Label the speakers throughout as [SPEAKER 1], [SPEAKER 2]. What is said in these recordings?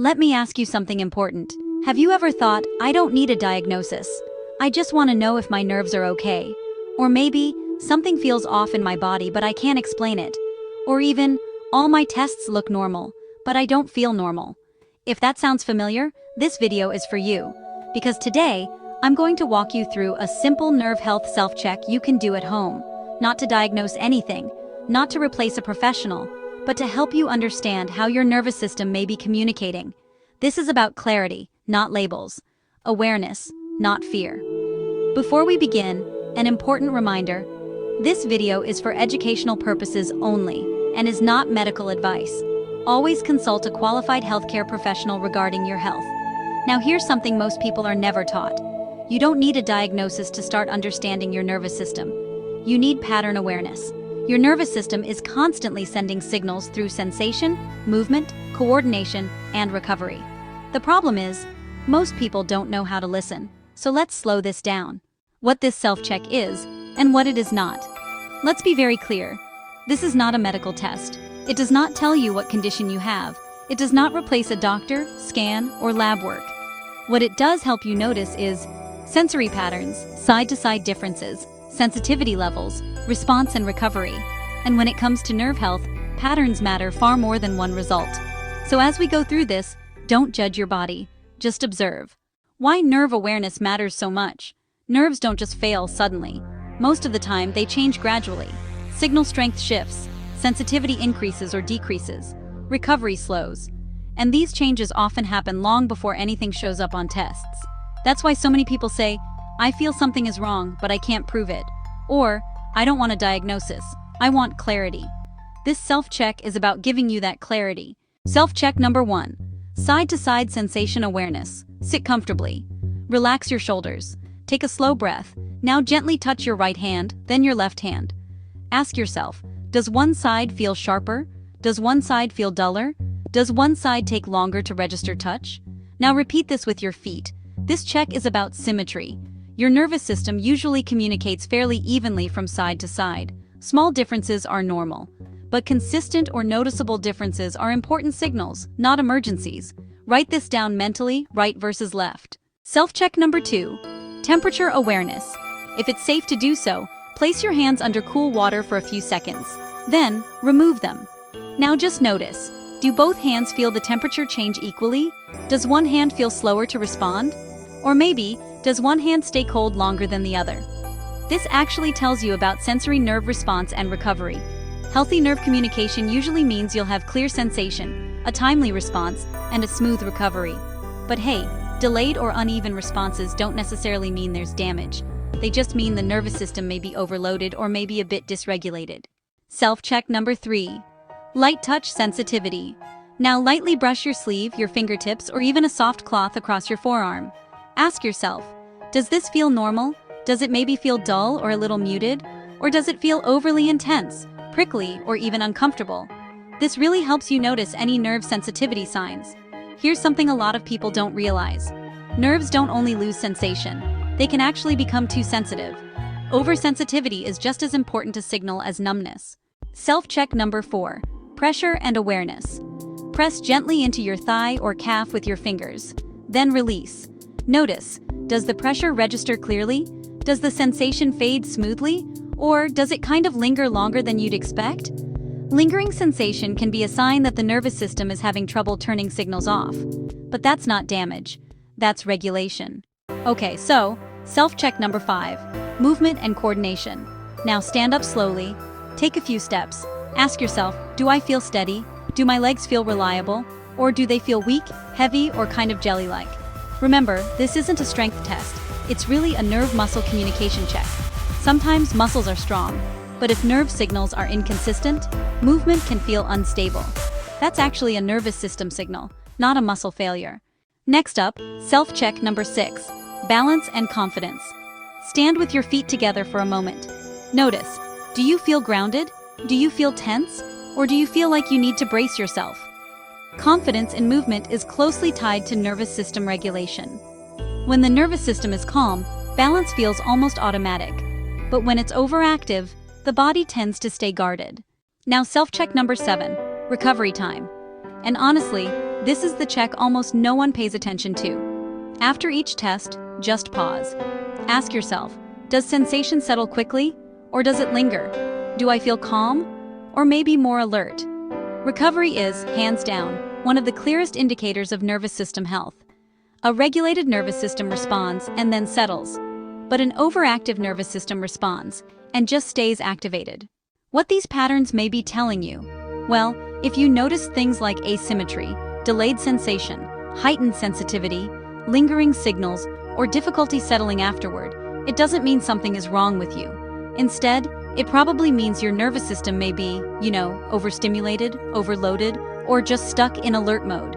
[SPEAKER 1] Let me ask you something important. Have you ever thought, I don't need a diagnosis. I just want to know if my nerves are okay. Or maybe, something feels off in my body but I can't explain it. Or even, all my tests look normal, but I don't feel normal. If that sounds familiar, this video is for you. Because today, I'm going to walk you through a simple nerve health self-check you can do at home. Not to diagnose anything, not to replace a professional, but to help you understand how your nervous system may be communicating. This is about clarity, not labels. Awareness, not fear. Before we begin, an important reminder. This video is for educational purposes only and is not medical advice. Always consult a qualified healthcare professional regarding your health. Now here's something most people are never taught. You don't need a diagnosis to start understanding your nervous system. You need pattern awareness. Your nervous system is constantly sending signals through sensation, movement, coordination, and recovery. The problem is, most people don't know how to listen. So let's slow this down. What this self-check is, and what it is not. Let's be very clear. This is not a medical test. It does not tell you what condition you have. It does not replace a doctor, scan, or lab work. What it does help you notice is sensory patterns, side-to-side differences, sensitivity levels, response and recovery. And when it comes to nerve health, patterns matter far more than one result. So as we go through this, don't judge your body, just observe. Why nerve awareness matters so much? Nerves don't just fail suddenly. Most of the time, they change gradually. Signal strength shifts, sensitivity increases or decreases, recovery slows. And these changes often happen long before anything shows up on tests. That's why so many people say, I feel something is wrong, but I can't prove it. Or, I don't want a diagnosis, I want clarity. This self-check is about giving you that clarity. Self-check number 1. Side-to-side sensation awareness. Sit comfortably. Relax your shoulders. Take a slow breath. Now gently touch your right hand, then your left hand. Ask yourself, does one side feel sharper? Does one side feel duller? Does one side take longer to register touch? Now repeat this with your feet. This check is about symmetry. Your nervous system usually communicates fairly evenly from side to side. Small differences are normal. But consistent or noticeable differences are important signals, not emergencies. Write this down mentally, right versus left. Self-check number 2. Temperature awareness. If it's safe to do so, place your hands under cool water for a few seconds. Then, remove them. Now just notice. Do both hands feel the temperature change equally? Does one hand feel slower to respond? Or maybe, does one hand stay cold longer than the other? This actually tells you about sensory nerve response and recovery. Healthy nerve communication usually means you'll have clear sensation, a timely response, and a smooth recovery. But hey, delayed or uneven responses don't necessarily mean there's damage. They just mean the nervous system may be overloaded or maybe a bit dysregulated. Self-check number 3. Light touch sensitivity. Now lightly brush your sleeve, your fingertips, or even a soft cloth across your forearm. Ask yourself, does this feel normal? Does it maybe feel dull or a little muted? Or does it feel overly intense, prickly, or even uncomfortable? This really helps you notice any nerve sensitivity signs. Here's something a lot of people don't realize. Nerves don't only lose sensation, they can actually become too sensitive. Oversensitivity is just as important a signal as numbness. Self-check number 4. Pressure and awareness. Press gently into your thigh or calf with your fingers. Then release. Notice, does the pressure register clearly? Does the sensation fade smoothly? Or does it kind of linger longer than you'd expect? Lingering sensation can be a sign that the nervous system is having trouble turning signals off. But that's not damage. That's regulation. Okay, so, self-check number 5. Movement and coordination. Now stand up slowly. Take a few steps. Ask yourself, do I feel steady? Do my legs feel reliable? Or do they feel weak, heavy, or kind of jelly-like? Remember, this isn't a strength test. It's really a nerve-muscle communication check. Sometimes muscles are strong, but if nerve signals are inconsistent, movement can feel unstable. That's actually a nervous system signal, not a muscle failure. Next up, self-check number 6. Balance and confidence. Stand with your feet together for a moment. Notice, do you feel grounded? Do you feel tense? Or do you feel like you need to brace yourself? Confidence in movement is closely tied to nervous system regulation. When the nervous system is calm, balance feels almost automatic. But when it's overactive, the body tends to stay guarded. Now self-check number 7, recovery time. And honestly, This is the check almost no one pays attention to. After each test, just pause. Ask yourself, does sensation settle quickly, or does it linger? Do I feel calm, or maybe more alert? Recovery is, hands down, one of the clearest indicators of nervous system health. A regulated nervous system responds and then settles, but an overactive nervous system responds and just stays activated. What these patterns may be telling you? Well, if you notice things like asymmetry, delayed sensation, heightened sensitivity, lingering signals, or difficulty settling afterward, it doesn't mean something is wrong with you. Instead, it probably means your nervous system may be, overstimulated, overloaded, or just stuck in alert mode.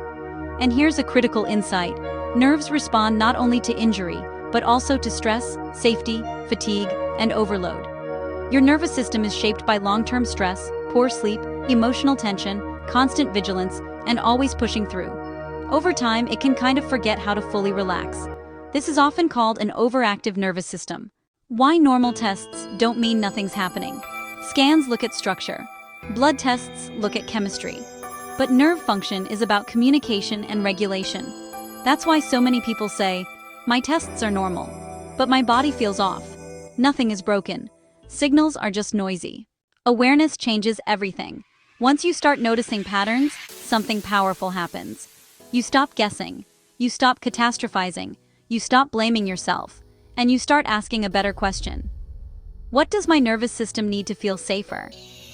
[SPEAKER 1] And here's a critical insight. Nerves respond not only to injury, but also to stress, safety, fatigue, and overload. Your nervous system is shaped by long-term stress, poor sleep, emotional tension, constant vigilance, and always pushing through. Over time, it can kind of forget how to fully relax. This is often called an overactive nervous system. Why normal tests don't mean nothing's happening. Scans look at structure. Blood tests look at chemistry. But nerve function is about communication and regulation. That's why so many people say, my tests are normal, but my body feels off. Nothing is broken. Signals are just noisy. Awareness changes everything. Once you start noticing patterns, something powerful happens. You stop guessing. You stop catastrophizing. You stop blaming yourself. And you start asking a better question. What does my nervous system need to feel safer?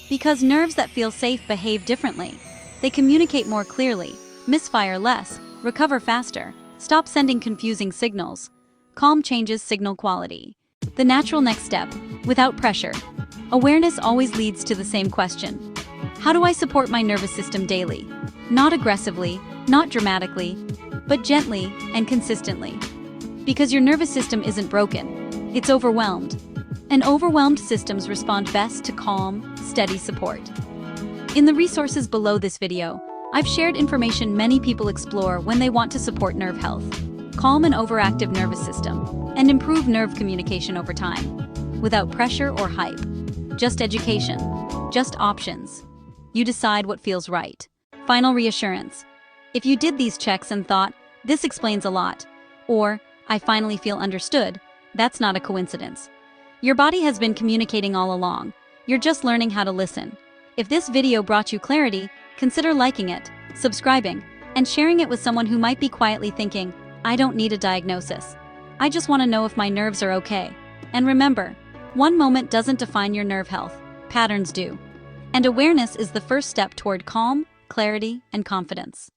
[SPEAKER 1] Because nerves that feel safe behave differently. They communicate more clearly, misfire less, recover faster, stop sending confusing signals. Calm changes signal quality. The natural next step, without pressure. Awareness always leads to the same question. How do I support my nervous system daily? Not aggressively, not dramatically, but gently and consistently. Because your nervous system isn't broken, it's overwhelmed. And overwhelmed systems respond best to calm, steady support. In the resources below this video, I've shared information many people explore when they want to support nerve health, calm an overactive nervous system, and improve nerve communication over time. Without pressure or hype. Just education. Just options. You decide what feels right. Final reassurance. If you did these checks and thought, this explains a lot, or I finally feel understood, that's not a coincidence. Your body has been communicating all along. You're just learning how to listen. If this video brought you clarity, consider liking it, subscribing, and sharing it with someone who might be quietly thinking, I don't need a diagnosis. I just want to know if my nerves are okay. And remember, one moment doesn't define your nerve health. Patterns do. And awareness is the first step toward calm, clarity, and confidence.